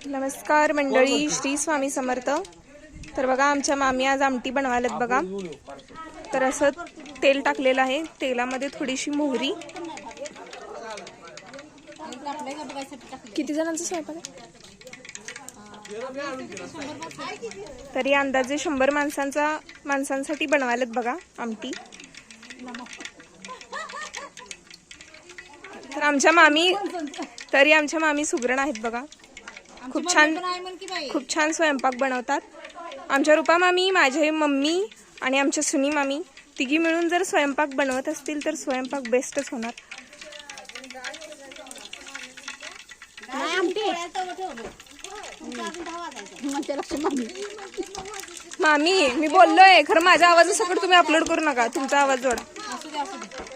नमस्कार मंडळी, श्री स्वामी समर्थ। तर बघा आमच्या मामी आज आमटी बनवायलात बघा। तर असं तेल टाकलेलं आहे, तेलामध्ये थोडीशी मोहरी। किती जणांचा स्वयंपाक आहे? तरी अंदाजे 100 माणसांसाठी बनवायलात बघा आमटी। तर आमच्या मामी सुगरण आहेत बघा। खूप छान स्वयंपाक बनवतात। आमच्या रूपा मामी, माझी मम्मी आणि आमच्या सुनी मामी तिघी मिळून जर स्वयंपाक बनवत असतील तर स्वयंपाक बेस्टच होणार। मामी मी बोललोय खरं माझ्या आवाजासकट तुम्ही अपलोड करू नका, तुमचा आवाज जोडा।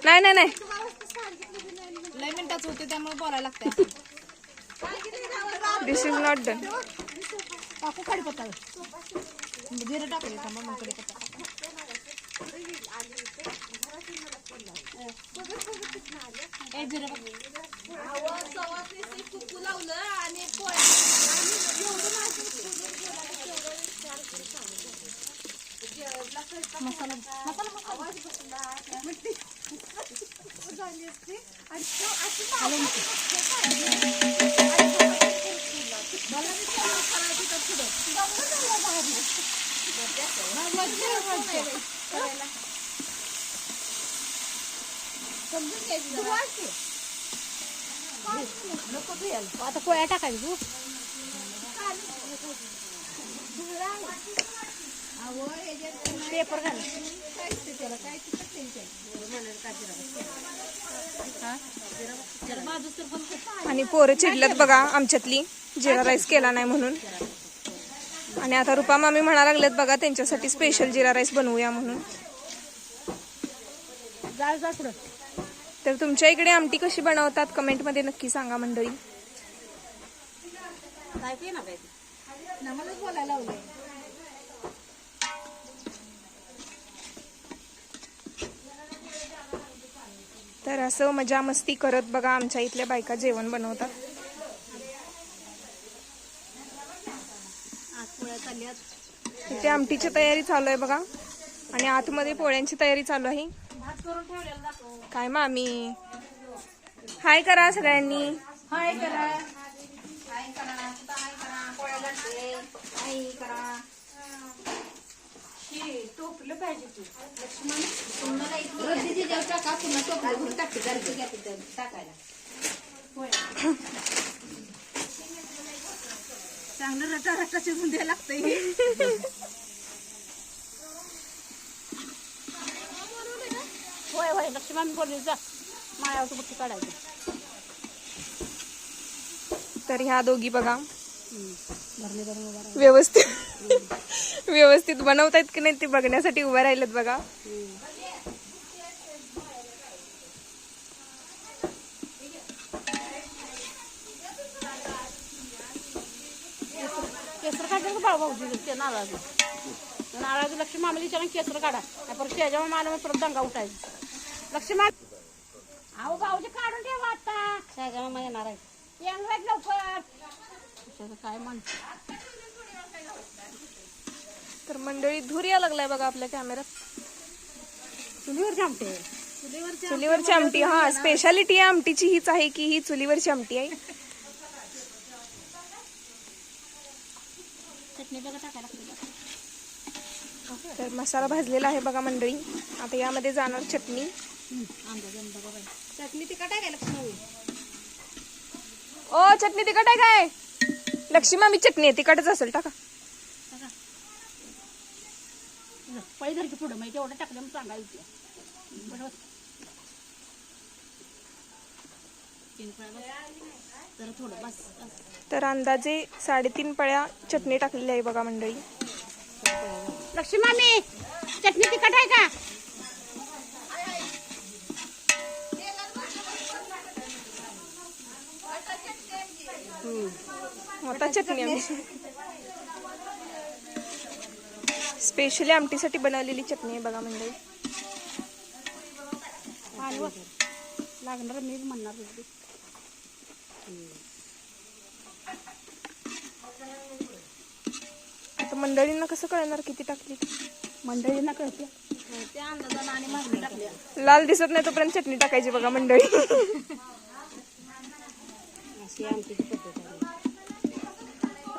नाही नाही नाही, लय मिनिटाचं होते त्यामुळे बोलायला लागतं। दिस इज नॉट डन। टाकू कढीपत्ता, जिरं टाकले थांबा मग कढीपत्ता। ए जिरं कुकू लावलं आणि मसाला आता पोळ्या टाकायची तू पेपर घाल आणि पोरं चिडल्यात बघा आमच्यातली, जिरा राईस केला नाही म्हणून। आणि आता रूपा मामी म्हणा लागल्यात बघा त्यांच्यासाठी स्पेशल जिरा राईस बनवूया म्हणून। तर तुमच्या इकडे आमटी कशी बनवतात कमेंट मध्ये नक्की सांगा मंडळी। तर असं मजा मस्ती करत बघा आमच्या इथल्या बायका जेवण बनवतात। इथे आमटीची तयारी चालू आहे बघा आणि आतमध्ये पोळ्यांची तयारी चालू आहे। काय मामी हाय करा सगळ्यांनी, हाय करा, हाय करा, हाय करा, पोळ्या लागते, हाय करा। टोपलं पाहिजे तू लक्ष्मण, तुम्हाला इथे देव टाका, पुन्हा टोपलं भरून टाकते टाकायला। चांगलं रटा रटा शिजून द्यायला लागतंय। होय होय लक्ष्मण बोलली जा मायावरचं बुट्टी काढायचं। तर ह्या दोघी बघा व्यवस्थित बनवतायत की नाही ते बघण्यासाठी उभा राहिलेत बघा। केसर काढायचं बाळ भाऊजी ते नारळाचं लक्ष्मी मामाला विचारा केसर काढा, परत शेजावा मला परत दंगा उठायचा। लक्ष्मण अहो भाऊजी काढून ठेवा आता, शेजावा मग येणार आहे येणार लवकर काय म्हण। तर मंडळी धूर या लागलाय बघा आपल्या कॅमेऱ्यात। चुलीवरची आमटी, चुलीवरची आमटी, हा स्पेशालिटी आहे आमटीची हीच आहे की ही चुलीवरची आमटी आहे। चटणी बघा टाकायला लागते। तर मसाला भाजलेला आहे बघा मंडळी, आता यामध्ये जाणार चटणी। चटणी तिखट आहे काय लक्ष्मी? ओ चटणी तिखट आहे काय? लक्ष्मी मामी चटणी आहे तिखटच असेल, टाका। पैदर की पुढं माहिती एवढं टाकलं मग सांगायचं बरोबर। तर थोडं बस। तर अंदाजे 3.5 पळ्या चटणी टाकलेली आहे बघा मंडळी। लक्ष्मी मामी चटणी तिखट आहे का? आता चटणी स्पेशली आमटीसाठी बनवलेली चटणी आहे बघा मंडळी। लागणार मी म्हणणार होते। आता मंडळींना कसं कळणार किती टाकली? मंडळींना कळते त्या अंदाजानं आणि मागणी टाकल्या. लाल दिसत नाही तोपर्यंत चटणी टाकायची बघा मंडळी. अशी आमची पद्धत आहे.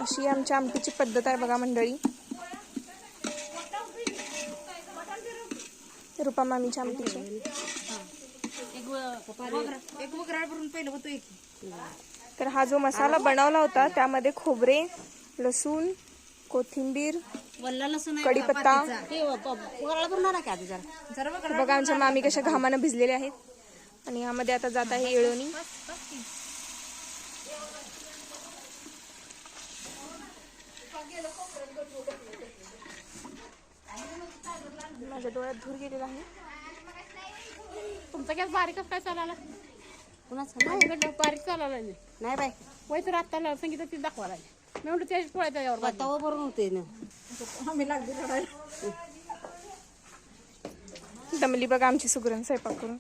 अशी आमच्या आमटीची पद्धत आहे बघा मंडळी. रुपा मामीच्या आमटीची. एक वगैरे भरून पहिलं होतं एक. तर हा जो मसाला बनवला होता त्यामध्ये खोबरे, लसूण, कोथिंबीर, वल्ला लसूण, कढीपत्ता. वगळा भरणार आहे का आधी जरा बघा आमच्या मामी कशा घामानं भिजलेल्या आहेत. आणि यामध्ये आता जात आहे येळोणी. माझ्या डोळ्यात धूर गेलेला आहे. तुमचा गॅस बारीकच काय चालायला? कुणाचा बारीक चालायला नाही बाय. वय तर आत्ता संगीता ती दाखवायला मी म्हणतो त्याची पोळ्या त्याच्यावर तवा भरून होते ना. आम्ही लागली रडायला. दमली बघा आमची सुगरण स्वयंपाक करून.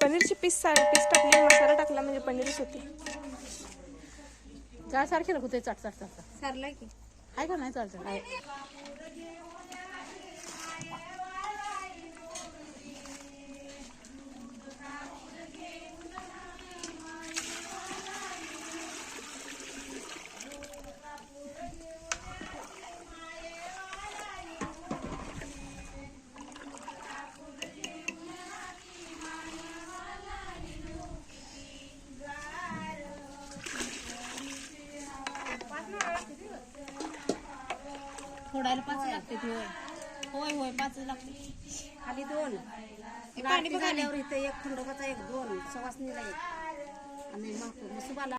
पनीरची पीस टाकली, मसाला टाकला म्हणजे पनीरच होते. जाळ सारखे नको ते चाट चाट चाट सारलाय की आहे का नाही चालतं. फोडायला 5 लागते. होय होय 5 लागते. खाली 2 पाणी बघाल्यावर इथं 1 खंडोबाचा 1 2 सवासणीला 1 आणि मग सुबाला